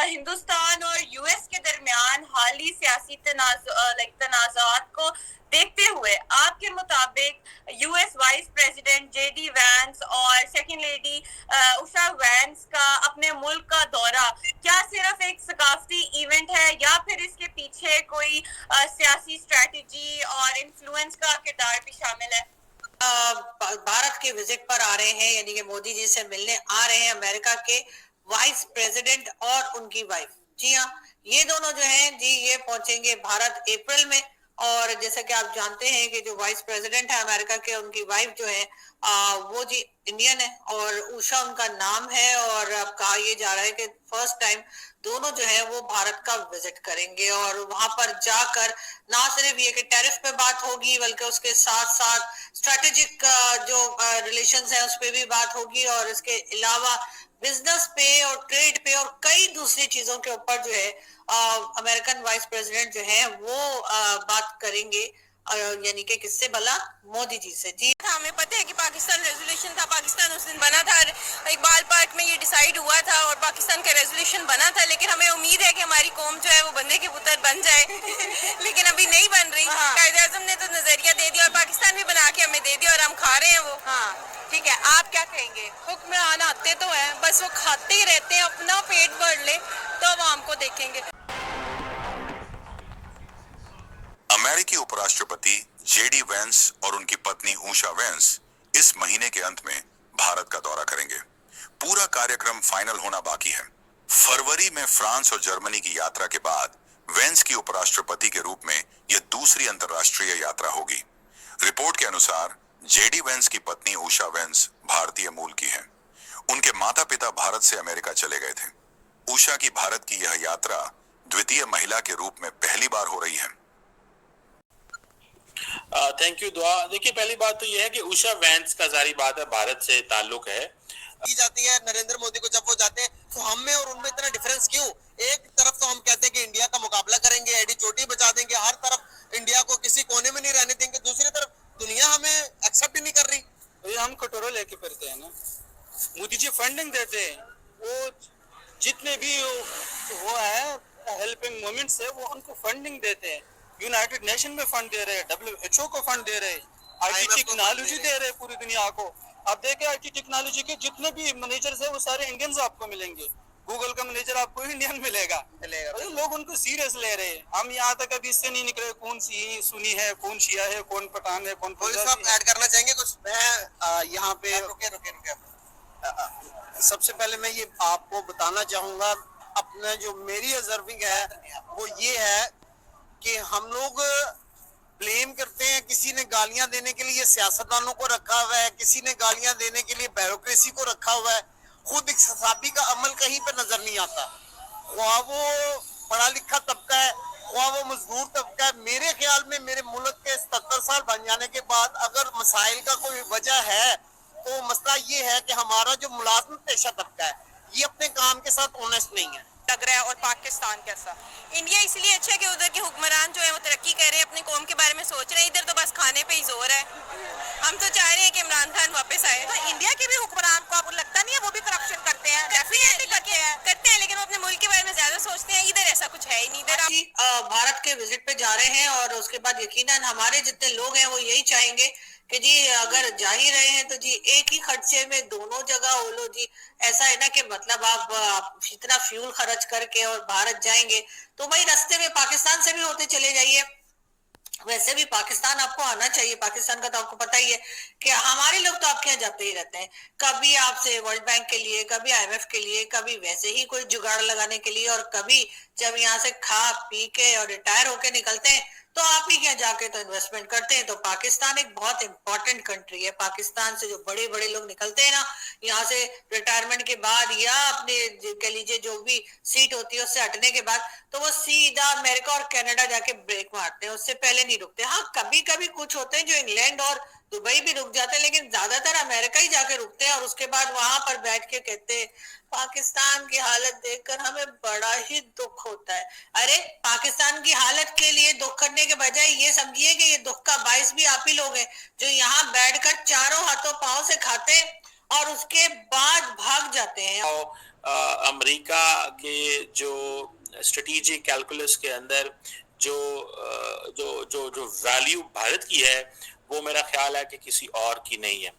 हिंदुस्तान और यूएस के दरमियान हाली सियासी तनाज़ात को देखते हुए आपके मुताबिक US vice president JD Vance और सेकंड लेडी उषा वैंस का अपने मुल्क का दौरा क्या सिर्फ एक सकाफती इवेंट है या फिर इसके पीछे कोई सियासी स्ट्रेटजी और इन्फ्लुएंस का किरदार भी शामिल है? भारत के विजिट पर आ रहे हैं, यानी कि मोदी जी से मिलने आ रहे हैं अमेरिका के वाइस प्रेसिडेंट और उनकी वाइफ। जी हाँ, ये दोनों जो हैं जी ये पहुंचेंगे भारत अप्रैल में। और जैसा कि आप जानते हैं कि जो वाइस प्रेसिडेंट है अमेरिका के, उनकी वाइफ जो है वो जी इंडियन है और उषा उनका नाम है। और अब कहा ये जा रहा है कि फर्स्ट टाइम दोनों जो है वो भारत का विजिट करेंगे और वहां पर जाकर ना सिर्फ ये कि टैरिफ पे बात होगी बल्कि उसके साथ साथ स्ट्रेटेजिक जो रिलेशंस है उस पे भी बात होगी और इसके अलावा बिजनेस पे और ट्रेड पे और कई दूसरी चीजों के ऊपर जो है अमेरिकन वाइस प्रेसिडेंट जो है वो बात करेंगे, यानी कि किससे भला? मोदी जी से। जी हमें पता है कि पाकिस्तान रेजोल्यूशन था, पाकिस्तान उस दिन बना था, इकबाल पार्क में ये डिसाइड हुआ था और पाकिस्तान का रेजोल्यूशन बना था, लेकिन हमें उम्मीद है कि हमारी कौम जो है वो बंदे के पुत्र बन जाए लेकिन अभी नहीं बन रही। कायदे-ए-आज़म ने तो नजरिया दे दिया और पाकिस्तान भी बना के हमें दे दिया और हम खा रहे हैं वो। ठीक है, आप क्या कहेंगे? हुक्मरान आते तो हैं, बस वो खाते ही रहते हैं, अपना पेट भर ले तो आवाम को देखेंगे। अमेरिकी उपराष्ट्रपति जेडी वेंस और उनकी पत्नी उषा वेंस इस महीने के अंत में भारत का दौरा करेंगे। पूरा कार्यक्रम फाइनल होना बाकी है। फरवरी में फ्रांस और जर्मनी की यात्रा के बाद वेंस की उपराष्ट्रपति के रूप में यह दूसरी अंतर्राष्ट्रीय यात्रा होगी। रिपोर्ट के अनुसार जेडी वेंस की पत्नी उषा वेंस भारतीय मूल की है। उनके माता पिता भारत से अमेरिका चले गए थे। उषा की भारत की यह यात्रा द्वितीय महिला के रूप में पहली बार हो रही है। थैंक यू दुआ। देखिए, पहली बात तो यह है कि उषा वैंस का जारी बात है भारत से ताल्लुक है की जाती है नरेंद्र मोदी को। जब वो जाते हैं तो हम में और उनमें इतना डिफरेंस क्यों? एक तरफ तो हम कहते हैं कि इंडिया का मुकाबला करेंगे, एडी चोटी बचा देंगे, हर तरफ इंडिया को किसी कोने में नहीं रहने देंगे, दूसरी तरफ दुनिया हमें एक्सेप्ट ही नहीं कर रही। तो ये हम कटोरा लेके फिरते हैं ना। मोदी जी फंडिंग देते हैं, वो जितने भी वो है हेल्पिंग मोमेंट्स है वो उनको फंडिंग देते हैं। यूनाइटेड नेशन में फंड दे रहे हैं, WHO को फंड दे रहे हैं, IT टेक्नोलॉजी दे रहे हैं पूरी दुनिया को। आप देखें IT टेक्नोलॉजी के जितने भी मैनेजर्स है वो सारे इंडियंस आपको मिलेंगे। गूगल का मैनेजर आपको इंडियन मिलेगा। तो लोग उनको सीरियस ले रहे हैं। हम यहाँ तक अभी इससे नहीं निकले कौन सी सुनी है, कौन शिया है, कौन पठान है, कौन पंजाबी है। ऐड करना चाहेंगे कुछ? मैं यहाँ पे रुके। सबसे पहले मैं ये आपको बताना चाहूंगा, अपना जो मेरी ऑब्जर्विंग है वो ये है कि हम लोग ब्लेम करते हैं, किसी ने गालियां देने के लिए सियासतदानों को रखा हुआ है, किसी ने गालियां देने के लिए ब्यूरोक्रेसी को रखा हुआ है, खुद इंसाफी का अमल कहीं पर नजर नहीं आता। वहाँ वो पढ़ा लिखा तबका है, वहाँ वो मजदूर तबका है। मेरे ख्याल में मेरे मुल्क के 77 साल बन जाने के बाद अगर मसाइल का कोई वजह है तो मसला ये है कि हमारा जो मुलाजमत पेशा तबका है ये अपने काम के साथ ऑनेस्ट नहीं है। लग रहा है। और पाकिस्तान कैसा? इंडिया इसलिए अच्छा है कि उधर के हुक्मरान जो है वो तरक्की कर रहे हैं, अपने कौम के बारे में सोच रहे हैं। इधर तो बस खाने पे ही जोर है। हम तो चाह रहे हैं कि इमरान खान वापस आए। तो इंडिया के भी हुक्मरान को आपको लगता नहीं है वो भी करप्शन करते हैं? डेफिनेटली करते हैं, लेकिन वो अपने मुल्क के बारे में ज्यादा सोचते हैं। इधर ऐसा कुछ है ही नहीं। इधर भारत के विजिट पे जा रहे हैं और उसके बाद यकीनन हमारे जितने लोग हैं वो यही चाहेंगे कि जी अगर जा ही रहे हैं तो जी एक ही खर्चे में दोनों जगह हो लो। जी ऐसा है ना कि मतलब आप इतना फ्यूल खर्च करके और भारत जाएंगे तो भाई रास्ते में पाकिस्तान से भी होते चले जाइए। वैसे भी पाकिस्तान आपको आना चाहिए। पाकिस्तान का तो आपको पता ही है कि हमारे लोग तो आपके यहाँ जाते ही रहते हैं, कभी आपसे वर्ल्ड बैंक के लिए, कभी IMF के लिए, कभी वैसे ही कोई जुगाड़ लगाने के लिए, और कभी जब यहाँ से खा पी के और रिटायर होके निकलते हैं तो आप ही क्या जाके तो इन्वेस्टमेंट करते हैं। तो पाकिस्तान एक बहुत इंपॉर्टेंट कंट्री है। पाकिस्तान से जो बड़े बड़े लोग निकलते हैं ना यहाँ से रिटायरमेंट के बाद या अपने कह लीजिए जो भी सीट होती है उससे हटने के बाद, तो वो सीधा अमेरिका और कनाडा जाके ब्रेक मारते हैं, उससे पहले नहीं रुकते। हाँ, कभी कभी कुछ होते हैं जो इंग्लैंड और दुबई भी रुक जाते हैं, लेकिन ज्यादातर अमेरिका ही जाके रुकते हैं और उसके बाद वहां पर बैठ के कहते हैं। पाकिस्तान की हालत देखकर हमें बड़ा ही दुख होता है। अरे पाकिस्तान की हालत के लिए दुख करने के बजाय ये समझिए कि ये दुख का बाइस भी आप ही लोग हैं जो यहाँ बैठकर चारों हाथों पांव से खाते हैं और उसके बाद भाग जाते हैं। अमेरिका के जो स्ट्रेटेजिक कैलकुलस के अंदर जो जो जो जो वैल्यू भारत की है वो मेरा ख्याल है कि किसी और की नहीं है।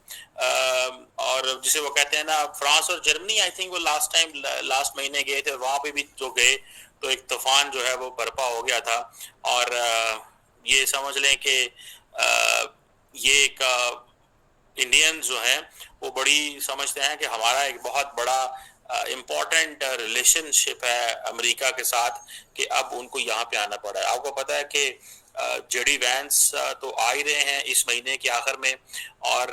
और जिसे वो कहते हैं ना, फ्रांस और जर्मनी, आई थिंक वो लास्ट महीने गए थे, वहां पे भी जो गए तो एक तूफान जो है वो बर्पा हो गया था। और ये समझ लें कि ये एक इंडियंस जो हैं वो बड़ी समझते हैं कि हमारा एक बहुत बड़ा इम्पोर्टेंट रिलेशनशिप है अमेरिका के साथ कि अब उनको यहाँ पे आना पड़ा है। आपको पता है कि जेडी वैंस तो आ ही रहे हैं इस महीने के आखिर में, और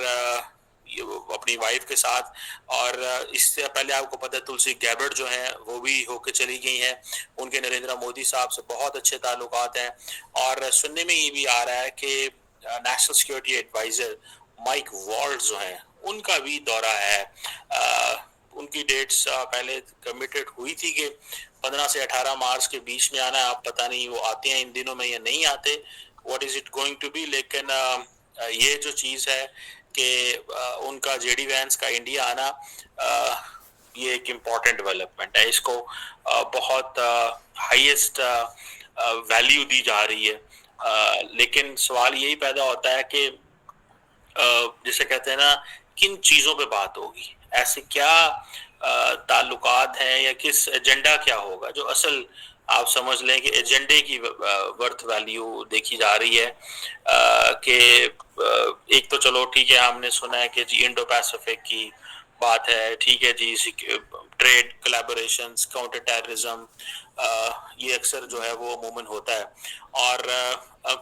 अपनी वाइफ के साथ, और इससे पहले आपको पता है तुलसी गैबर्ट जो हैं वो भी होके चली गई हैं। उनके नरेंद्र मोदी साहब से बहुत अच्छे ताल्लुकात हैं। और सुनने में ये भी आ रहा है कि national security adviser Mike Waltz जो हैं उनका भी दौरा है। उनकी डेट्स पहले कमिटेड हुई थी कि 15 से 18 मार्च के बीच में आना है। आप पता नहीं वो आते हैं इन दिनों में या नहीं आते, what is it going to be. लेकिन ये जो चीज़ है कि उनका जेडी वैंस का इंडिया आना, ये एक इम्पॉर्टेंट डेवलपमेंट है। इसको बहुत हाईएस्ट वैल्यू दी जा रही है। लेकिन सवाल यही पैदा होता है कि जिसे कहते हैं ना, किन चीज़ों पे बात होगी, ऐसे क्या ताल्लुकात हैं या किस एजेंडा क्या होगा। जो असल आप समझ लें कि एजेंडे की वर्थ वैल्यू देखी जा रही है कि एक तो चलो ठीक है, हमने सुना है कि जी इंडो पैसिफिक की बात है, ठीक है जी, ट्रेड कोलैबोरेशंस, काउंटर टेररिज्म, ये अक्सर जो है वो अमूमन होता है। और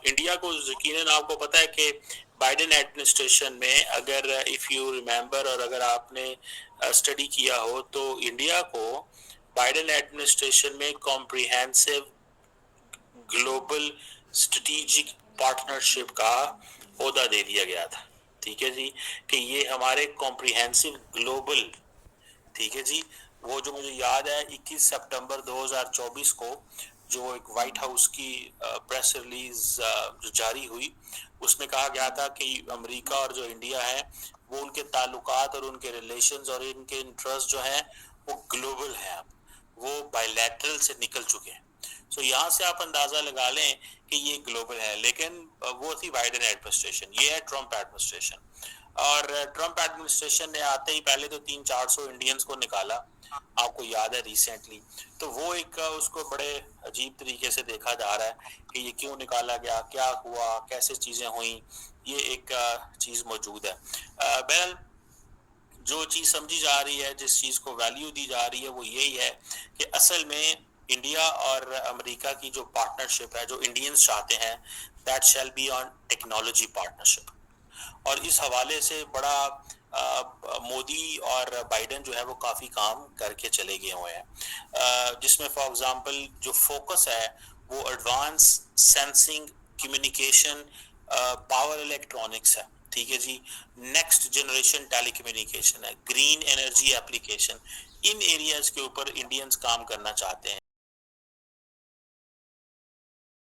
इंडिया को यकीनन आपको पता है कि बाइडेन एडमिनिस्ट्रेशन में, अगर इफ़ यू रिमेंबर और अगर आपने स्टडी किया हो, तो इंडिया को बाइडेन एडमिनिस्ट्रेशन में कॉम्प्रिहेंसिव ग्लोबल स्ट्रेटेजिक पार्टनरशिप का ओहदा दे दिया गया था। ठीक है जी, कि ये हमारे कॉम्प्रिहेंसिव ग्लोबल, ठीक है जी। वो जो मुझे याद है 21 सितंबर 2024 को जो एक वाइट हाउस की प्रेस रिलीज जो जारी हुई, उसमें कहा गया था कि अमेरिका और जो इंडिया है वो उनके ताल्लुकात और उनके रिलेशंस और इनके इंटरेस्ट जो हैं वो ग्लोबल हैं, वो बायलैटरल से निकल चुके हैं। सो यहाँ से आप अंदाजा लगा लें कि ये ग्लोबल है। लेकिन वो थी बाइडेन एडमिनिस्ट्रेशन, ये है ट्रंप एडमिनिस्ट्रेशन। और ट्रंप एडमिनिस्ट्रेशन ने आते ही पहले तो 300-400 इंडियंस को निकाला, आपको याद है रिसेंटली। तो वो एक उसको बड़े अजीब तरीके से देखा जा रहा है कि ये क्यों निकाला गया, क्या हुआ, कैसे चीज़ें हुई, ये एक चीज़ मौजूद है। बहरहाल जो चीज़ समझी जा रही है, जिस चीज़ को वैल्यू दी जा रही है, वो यही है कि असल में इंडिया और अमेरिका की जो पार्टनरशिप है, जो इंडियंस चाहते हैं, that shall be on technology partnership. और इस हवाले से बड़ा मोदी और बाइडेन जो है वो काफ़ी काम करके चले गए हुए हैं, जिसमें फॉर एग्जांपल जो फोकस है वो advance sensing, communication, power electronics है, ठीक है जी, नेक्स्ट जनरेशन टेलीकम्युनिकेशन है, ग्रीन एनर्जी एप्लीकेशन, इन एरियाज के ऊपर इंडियंस काम करना चाहते हैं।